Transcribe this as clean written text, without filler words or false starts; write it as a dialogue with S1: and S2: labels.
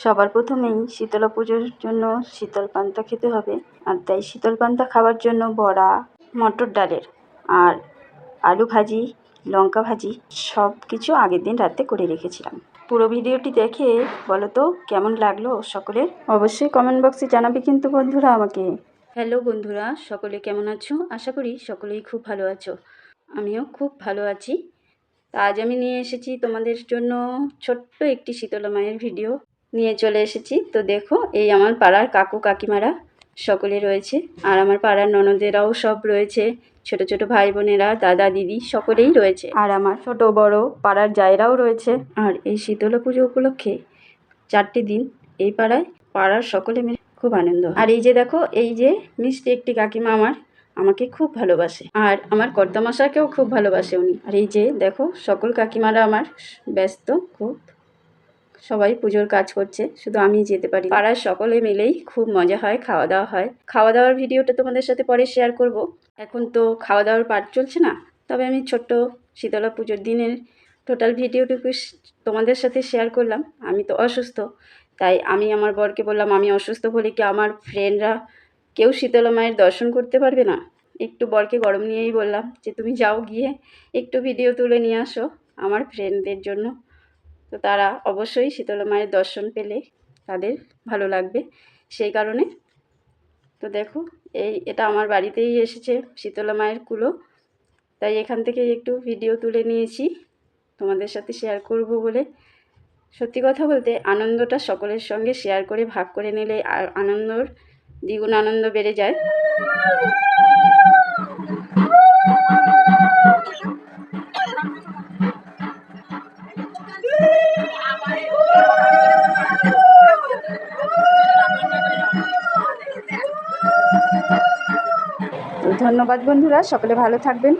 S1: সবার প্রথমেই শীতলা পুজোর জন্য শীতল পান্তা খেতে হবে, আর তাই শীতল পান্তা খাওয়ার জন্য বড়া, মটর ডালের আর আলু ভাজি, লঙ্কা ভাজি সব কিছু আগের দিন রাতে করে রেখেছিলাম। পুরো ভিডিওটি দেখে বলো তো কেমন লাগলো সকলের, অবশ্যই কমেন্ট বক্সে জানাবে কিন্তু বন্ধুরা আমাকে। হ্যালো বন্ধুরা, সকলে কেমন আছো? আশা করি সকলেই খুব ভালো আছো। আমিও খুব ভালো আছি। আজ আমি নিয়ে এসেছি তোমাদের জন্য ছোট্ট একটি শীতলা মায়ের ভিডিও নিয়ে চলে এসেছি। তো দেখো, এই আমার পাড়ার কাকু কাকিমারা সকলে রয়েছে, আর আমার পাড়ার ননদেরাও সব রয়েছে, ছোট ছোট ভাই বোনেরা, দাদা দিদি সকলেই রয়েছে, আর আমার ছোট বড় পাড়ার জায়রাও রয়েছে। আর এই শীতলা পুজো উপলক্ষে 4টে দিন এই পাড়ার সকলে মিলে খুব আনন্দ। আর এই যে দেখো, এই যে মিষ্টি একটি কাকিমা আমাকে খুব ভালোবাসে, আর আমার কর্তামশাইকেও খুব ভালোবাসে উনি। আর এই যে দেখো, সকল কাকিমারা আমার ব্যস্ত খুব, সবাই পুজোর কাজ করছে, শুধু আমি যেতে পারি। পাড়ার সকলে মিলেই খুব মজা হয়, খাওয়া দাওয়া হয়। খাওয়া দাওয়ার ভিডিওটা তোমাদের সাথে পরে শেয়ার করব। এখন তো খাওয়া দাওয়ার পার্ট চলছে না, তবে আমি ছোট্ট শীতলা পুজোর দিনের টোটাল ভিডিওটুকু তোমাদের সাথে শেয়ার করলাম। আমি তো অসুস্থ, তাই আমি আমার বরকে বললাম আমি অসুস্থ বলে কি আমার ফ্রেন্ডরা কেউ শীতলা মায়ের দর্শন করতে পারবে না? একটু বরকে গরম নিয়েই বললাম যে তুমি যাও, গিয়ে একটু ভিডিও তুলে নিয়ে আসো আমার ফ্রেন্ডদের জন্য। তো তারা অবশ্যই শীতলা মায়ের দর্শন পেলে তাদের ভালো লাগবে, সেই কারণে। তো দেখো, এটা আমার বাড়িতেই এসেছে শীতলা মায়ের কুলো, তাই এখান থেকে একটু ভিডিও তুলে নিয়েছি তোমাদের সাথে শেয়ার করব বলে। সত্যি কথা বলতে আনন্দটা সকলের সঙ্গে শেয়ার করে ভাগ করে নিলে আনন্দর দ্বিগুণ আনন্দ বেড়ে যায়। ধন্যবাদ বন্ধুরা, সকলে ভালো থাকবেন।